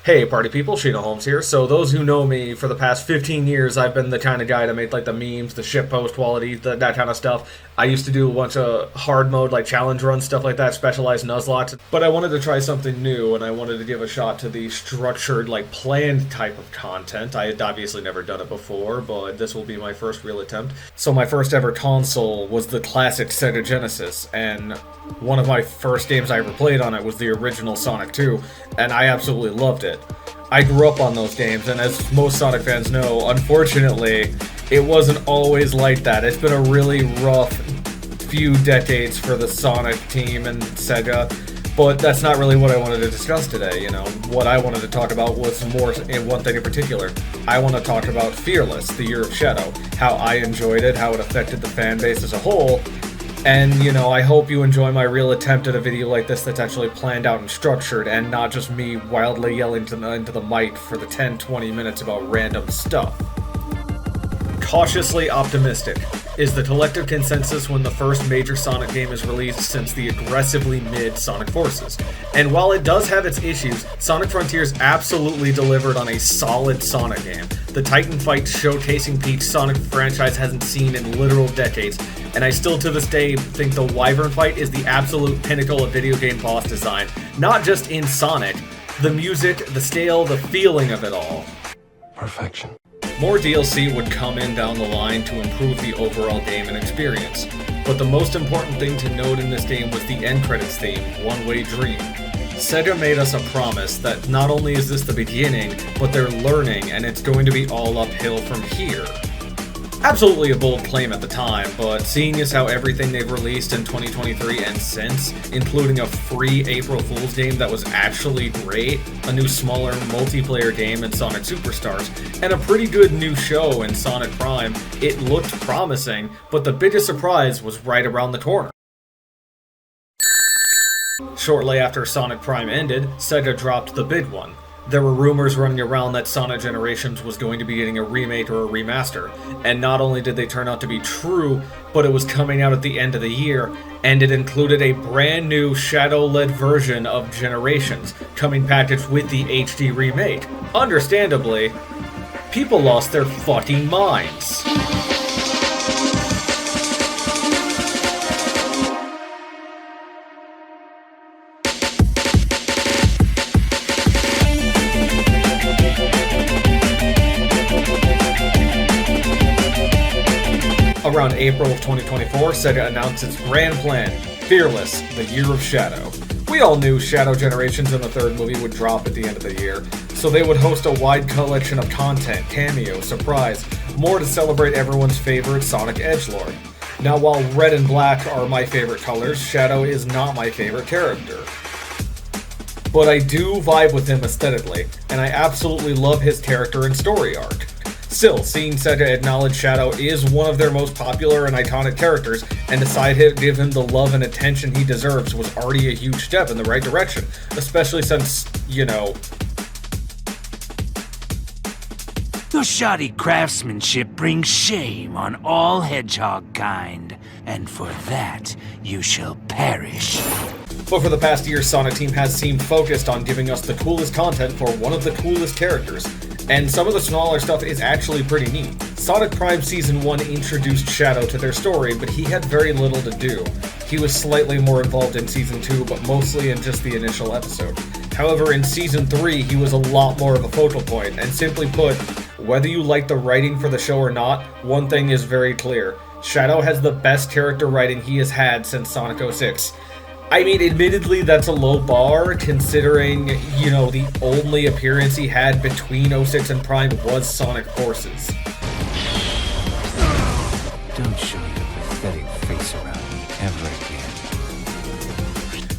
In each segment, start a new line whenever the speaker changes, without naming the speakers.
Hey party people, Sheena Holmes here. So those who know me, for the past 15 years, I've been the kind of guy to make like the memes, the shitpost quality, that kind of stuff. I used to do a bunch of hard mode, like challenge runs, stuff like that, specialized Nuzlots. But I wanted to try something new, and I wanted to give a shot to the structured, like planned type of content. I had obviously never done it before, but this will be my first real attempt. So my first ever console was the classic Sega Genesis, and one of my first games I ever played on it was the original Sonic 2, and I absolutely loved it. I grew up on those games, and as most Sonic fans know, unfortunately, it wasn't always like that. It's been a really rough few decades for the Sonic team and Sega, but that's not really what I wanted to discuss today. What I wanted to talk about was more in one thing in particular. I want to talk about Fearless, the Year of Shadow, how I enjoyed it, how it affected the fan base as a whole. And, I hope you enjoy my real attempt at a video like this that's actually planned out and structured, and not just me wildly yelling into the mic for the 10-20 minutes about random stuff. Cautiously optimistic is the collective consensus when the first major Sonic game is released since the aggressively mid Sonic Forces. And while it does have its issues, Sonic Frontiers absolutely delivered on a solid Sonic game. The Titan fight showcasing Peach Sonic franchise hasn't seen in literal decades, and I still to this day think the Wyvern fight is the absolute pinnacle of video game boss design, not just in Sonic. The music, the scale, the feeling of it all.
Perfection.
More DLC would come in down the line to improve the overall game and experience, but the most important thing to note in this game was the end credits theme, One Way Dream. Sega made us a promise that not only is this the beginning, but they're learning and it's going to be all uphill from here. Absolutely a bold claim at the time, but seeing as how everything they've released in 2023 and since, including a free April Fool's game that was actually great, a new smaller multiplayer game in Sonic Superstars, and a pretty good new show in Sonic Prime, it looked promising, but the biggest surprise was right around the corner. Shortly after Sonic Prime ended, Sega dropped the big one. There were rumors running around that Sonic Generations was going to be getting a remake or a remaster, and not only did they turn out to be true, but it was coming out at the end of the year, and it included a brand new Shadow-led version of Generations, coming packaged with the HD remake. Understandably, people lost their fucking minds. Around April of 2024, Sega announced its grand plan, Fearless, the Year of Shadow. We all knew Shadow Generations and the third movie would drop at the end of the year, so they would host a wide collection of content, cameo, surprise, more to celebrate everyone's favorite Sonic edgelord. Now, while red and black are my favorite colors, Shadow is not my favorite character. But I do vibe with him aesthetically, and I absolutely love his character and story arc. Still, seeing Sega acknowledge Shadow is one of their most popular and iconic characters, and decide to give him the love and attention he deserves was already a huge step in the right direction, especially since,
Your shoddy craftsmanship brings shame on all Hedgehog kind, and for that you shall perish.
But for the past year, Sonic Team has seemed focused on giving us the coolest content for one of the coolest characters, and some of the smaller stuff is actually pretty neat. Sonic Prime Season 1 introduced Shadow to their story, but he had very little to do. He was slightly more involved in Season 2, but mostly in just the initial episode. However, in Season 3, he was a lot more of a focal point, and simply put, whether you like the writing for the show or not, one thing is very clear. Shadow has the best character writing he has had since Sonic 06. I mean, admittedly, that's a low bar, considering, the only appearance he had between 06 and Prime was Sonic Forces.
Don't show your pathetic face around me ever again.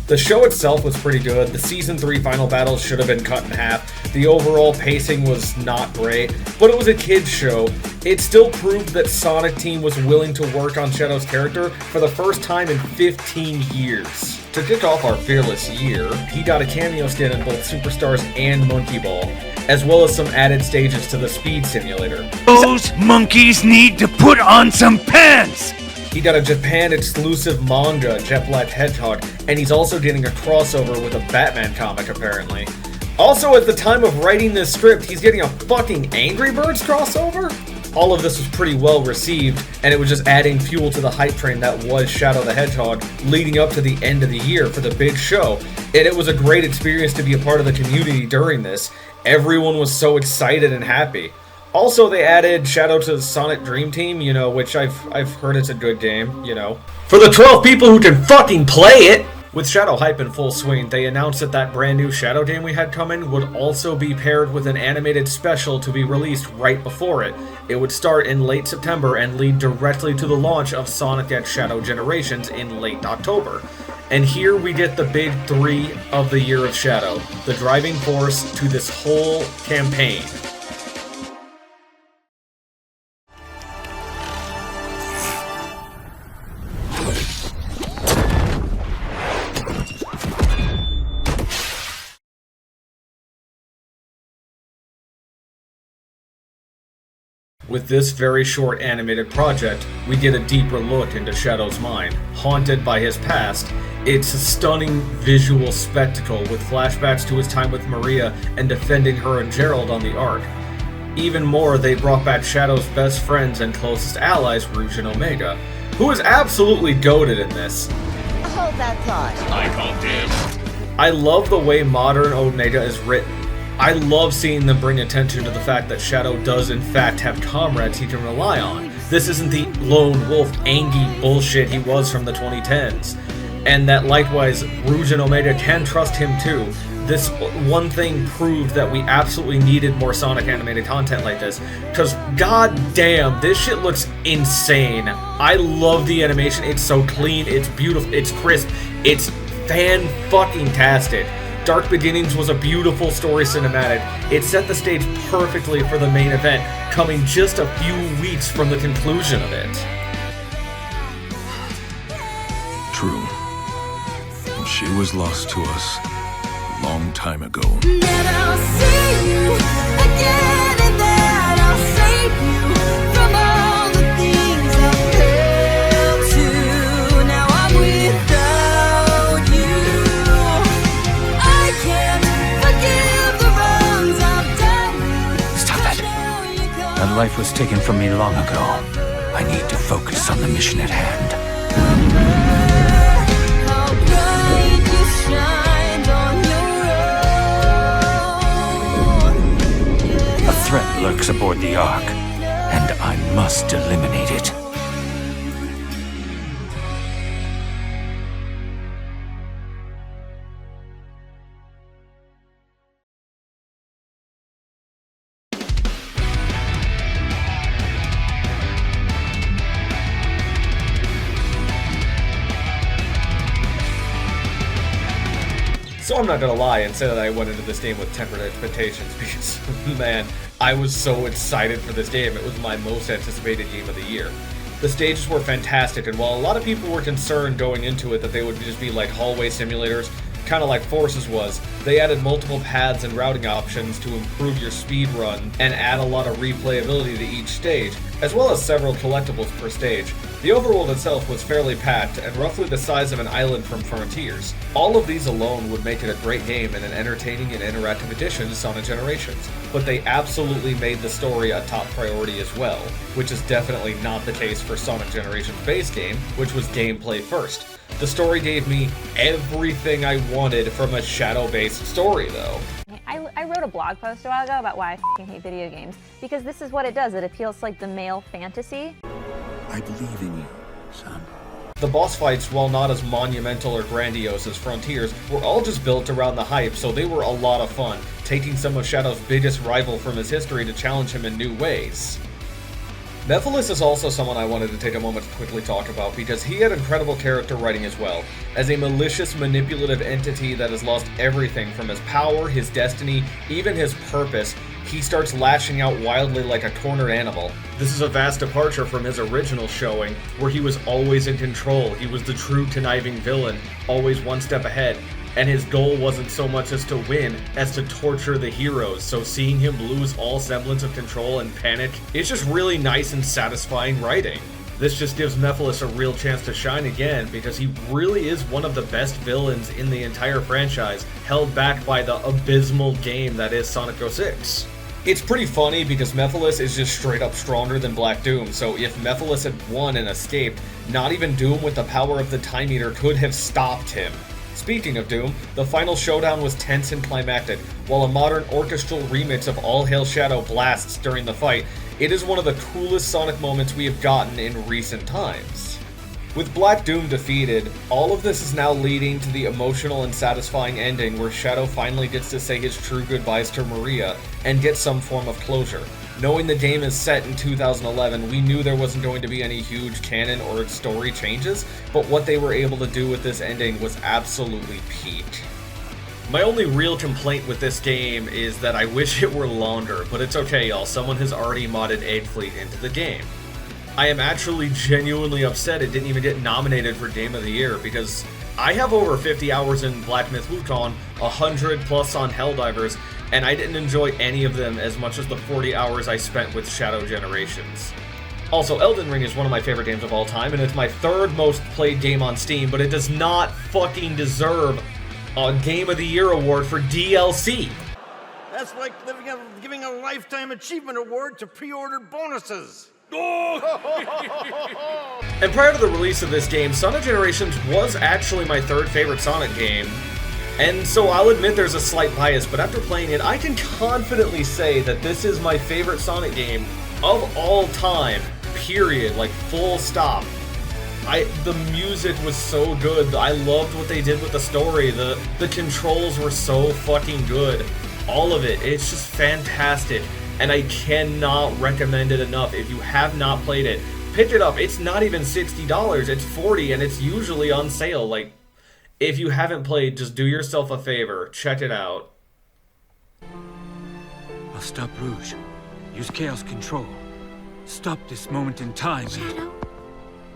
The show itself was pretty good. The Season 3 final battles should have been cut in half. The overall pacing was not great, but it was a kid's show. It still proved that Sonic Team was willing to work on Shadow's character for the first time in 15 years. To kick off our Fearless year, he got a cameo stint in both Superstars and Monkey Ball, as well as some added stages to the Speed Simulator.
Those monkeys need to put on some pants!
He got a Japan-exclusive manga, Jet Black Hedgehog, and he's also getting a crossover with a Batman comic, apparently. Also, at the time of writing this script, he's getting a fucking Angry Birds crossover? All of this was pretty well received, and it was just adding fuel to the hype train that was Shadow the Hedgehog leading up to the end of the year for the big show. And it was a great experience to be a part of the community during this. Everyone was so excited and happy. Also, they added Shadow to the Sonic Dream Team, you know, which I've heard it's a good game, you know. For the 12 people who can fucking play it! With Shadow hype in full swing, they announced that that brand new Shadow game we had coming would also be paired with an animated special to be released right before it. It would start in late September and lead directly to the launch of Sonic X Shadow Generations in late October. And here we get the big 3 of the Year of Shadow, the driving force to this whole campaign. With this very short animated project, we get a deeper look into Shadow's mind. Haunted by his past, it's a stunning visual spectacle with flashbacks to his time with Maria and defending her and Gerald on the Ark. Even more, they brought back Shadow's best friends and closest allies, Rouge and Omega, who is absolutely goated in this.
Hold that thought.
I call dibs.
I love the way modern Omega is written. I love seeing them bring attention to the fact that Shadow does in fact have comrades he can rely on. This isn't the lone wolf, angy bullshit he was from the 2010s. And that likewise, Rouge and Omega can trust him too. This one thing proved that we absolutely needed more Sonic animated content like this. Because goddamn, this shit looks insane. I love the animation, it's so clean, it's beautiful, it's crisp, it's fan-fucking-tastic. Dark Beginnings was a beautiful story cinematic. It set the stage perfectly for the main event, coming just a few weeks from the conclusion of it.
True. And she was lost to us a long time ago.
Then I'll see you again, and then I'll save you from all the things I've held to. Now I'm without you. I can't forgive the wrongs I've done.
Stop that. That life was taken from me long ago. I need to focus on the mission at hand.
How bright you shine on your own.
A threat lurks aboard the Ark, and I must eliminate it.
So I'm not gonna lie and say that I went into this game with tempered expectations because, man, I was so excited for this game. It was my most anticipated game of the year. The stages were fantastic, and while a lot of people were concerned going into it that they would just be like hallway simulators, kind of like Forces was, they added multiple paths and routing options to improve your speed run and add a lot of replayability to each stage, as well as several collectibles per stage. The overworld itself was fairly packed and roughly the size of an island from Frontiers. All of these alone would make it a great game and an entertaining and interactive addition to Sonic Generations, but they absolutely made the story a top priority as well, which is definitely not the case for Sonic Generations' base game, which was gameplay first. The story gave me everything I wanted from a shadow-based story, though.
I wrote a blog post a while ago about why I f***ing hate video games, because this is what it does. It appeals to like the male fantasy.
I believe in you, son.
The boss fights, while not as monumental or grandiose as Frontiers, were all just built around the hype, so they were a lot of fun, taking some of Shadow's biggest rival from his history to challenge him in new ways. Nephilis is also someone I wanted to take a moment to quickly talk about because he had incredible character writing as well. As a malicious, manipulative entity that has lost everything from his power, his destiny, even his purpose, he starts lashing out wildly like a cornered animal. This is a vast departure from his original showing, where he was always in control. He was the true conniving villain, always one step ahead. And his goal wasn't so much as to win, as to torture the heroes, so seeing him lose all semblance of control and panic is just really nice and satisfying writing. This just gives Mephiles a real chance to shine again, because he really is one of the best villains in the entire franchise, held back by the abysmal game that is Sonic 06. It's pretty funny because Mephiles is just straight up stronger than Black Doom, so if Mephiles had won and escaped, not even Doom with the power of the Time Eater could have stopped him. Speaking of Doom, the final showdown was tense and climactic. While a modern orchestral remix of All Hail Shadow blasts during the fight, it is one of the coolest Sonic moments we have gotten in recent times. With Black Doom defeated, all of this is now leading to the emotional and satisfying ending where Shadow finally gets to say his true goodbyes to Maria and get some form of closure. Knowing the game is set in 2011, we knew there wasn't going to be any huge canon or story changes, but what they were able to do with this ending was absolutely peak. My only real complaint with this game is that I wish it were longer, but it's okay y'all, someone has already modded Egg Fleet into the game. I am actually genuinely upset it didn't even get nominated for Game of the Year, because I have over 50 hours in Black Myth Wukong, 100 plus on Helldivers, and I didn't enjoy any of them as much as the 40 hours I spent with Shadow Generations. Also, Elden Ring is one of my favorite games of all time, and it's my third most played game on Steam, but it does not fucking deserve a Game of the Year award for DLC.
That's like giving a Lifetime Achievement Award to pre-order bonuses.
And prior to the release of this game, Sonic Generations was actually my third favorite Sonic game. And so I'll admit there's a slight bias, but after playing it, I can confidently say that this is my favorite Sonic game of all time, period, like full stop. The music was so good, I loved what they did with the story, the controls were so fucking good, all of it, it's just fantastic, and I cannot recommend it enough. If you have not played it, pick it up. It's not even $60, it's $40, and it's usually on sale. Like, if you haven't played, just do yourself a favor, check it out.
I'll stop Rouge. Use Chaos Control. Stop this moment in time.
Shadow?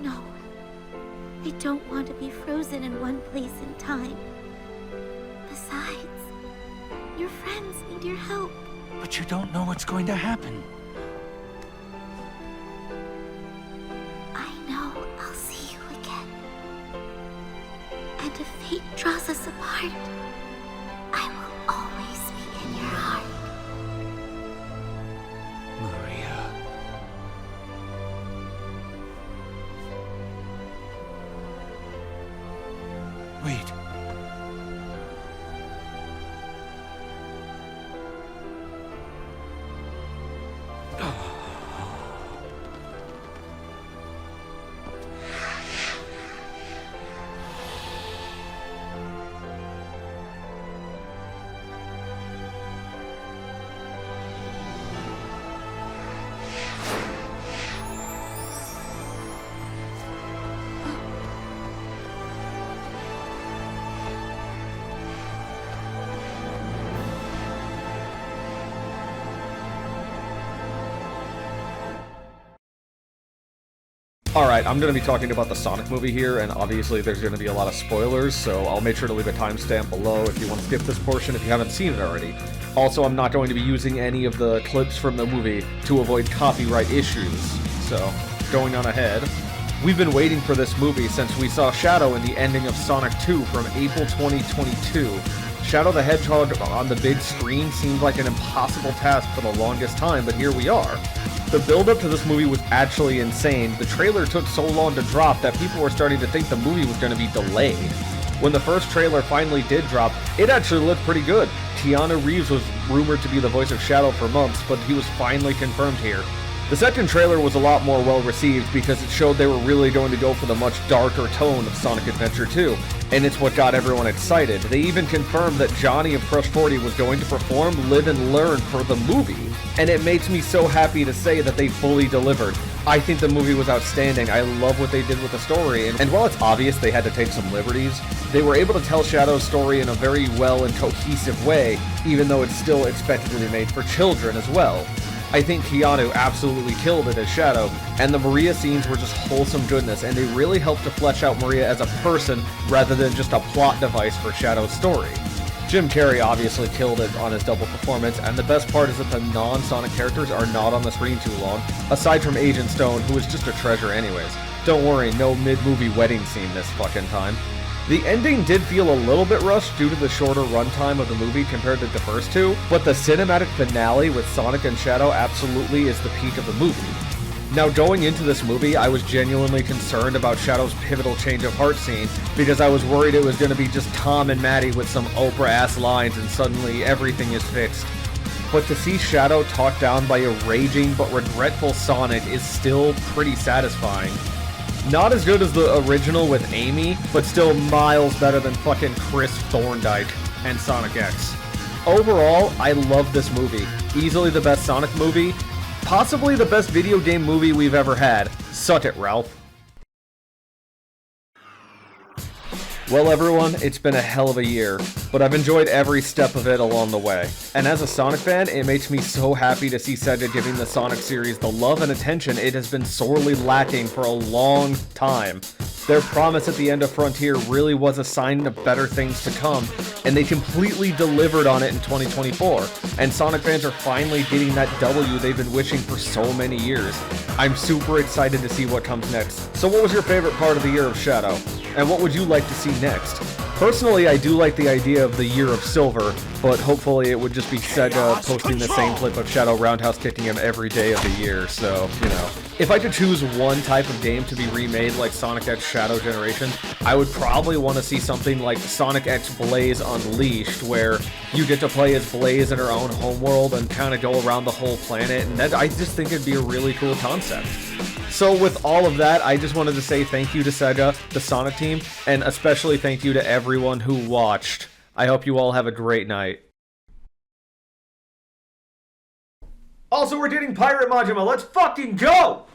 No. I don't want to be frozen in one place in time. Besides, your friends need your help.
But you don't know what's going to happen.
I know I'll see you again. And if fate draws us apart, I will always be in your heart.
Maria. Wait.
Alright, I'm going to be talking about the Sonic movie here, and obviously there's going to be a lot of spoilers, so I'll make sure to leave a timestamp below if you want to skip this portion if you haven't seen it already. Also, I'm not going to be using any of the clips from the movie to avoid copyright issues, so going on ahead. We've been waiting for this movie since we saw Shadow in the ending of Sonic 2 from April 2022. Shadow the Hedgehog on the big screen seemed like an impossible task for the longest time, but here we are. The build-up to this movie was actually insane. The trailer took so long to drop that people were starting to think the movie was going to be delayed. When the first trailer finally did drop, it actually looked pretty good. Keanu Reeves was rumored to be the voice of Shadow for months, but he was finally confirmed here. The second trailer was a lot more well-received because it showed they were really going to go for the much darker tone of Sonic Adventure 2, and it's what got everyone excited. They even confirmed that Johnny of Crush 40 was going to perform Live and Learn for the movie, and it makes me so happy to say that they fully delivered. I think the movie was outstanding. I love what they did with the story, and while it's obvious they had to take some liberties, they were able to tell Shadow's story in a very well and cohesive way, even though it's still expected to be made for children as well. I think Keanu absolutely killed it as Shadow, and the Maria scenes were just wholesome goodness, and they really helped to flesh out Maria as a person rather than just a plot device for Shadow's story. Jim Carrey obviously killed it on his double performance, and the best part is that the non-Sonic characters are not on the screen too long, aside from Agent Stone, who is just a treasure anyways. Don't worry, no mid-movie wedding scene this fucking time. The ending did feel a little bit rushed due to the shorter runtime of the movie compared to the first two, but the cinematic finale with Sonic and Shadow absolutely is the peak of the movie. Now, going into this movie, I was genuinely concerned about Shadow's pivotal change of heart scene, because I was worried it was going to be just Tom and Maddie with some Oprah-ass lines and suddenly everything is fixed. But to see Shadow talked down by a raging but regretful Sonic is still pretty satisfying. Not as good as the original with Amy, but still miles better than fucking Chris Thorndike and Sonic X. Overall, I love this movie. Easily the best Sonic movie. Possibly the best video game movie we've ever had. Suck it, Ralph. Well everyone, it's been a hell of a year, but I've enjoyed every step of it along the way. And as a Sonic fan, it makes me so happy to see Sega giving the Sonic series the love and attention it has been sorely lacking for a long time. Their promise at the end of Frontier really was a sign of better things to come, and they completely delivered on it in 2024, and Sonic fans are finally getting that W they've been wishing for so many years. I'm super excited to see what comes next. So what was your favorite part of the Year of Shadow? And what would you like to see next? Personally, I do like the idea of the Year of Silver, but hopefully it would just be Sega posting the same clip of Shadow roundhouse kicking him every day of the year, so, you know. If I could choose one type of game to be remade like Sonic X Shadow Generation, I would probably want to see something like Sonic X Blaze Unleashed, where you get to play as Blaze in her own homeworld and kind of go around the whole planet, and that, I just think it'd be a really cool concept. So with all of that, I just wanted to say thank you to Sega, the Sonic team, and especially thank you to everyone who watched. I hope you all have a great night. Also, we're getting Pirate Majima. Let's fucking go!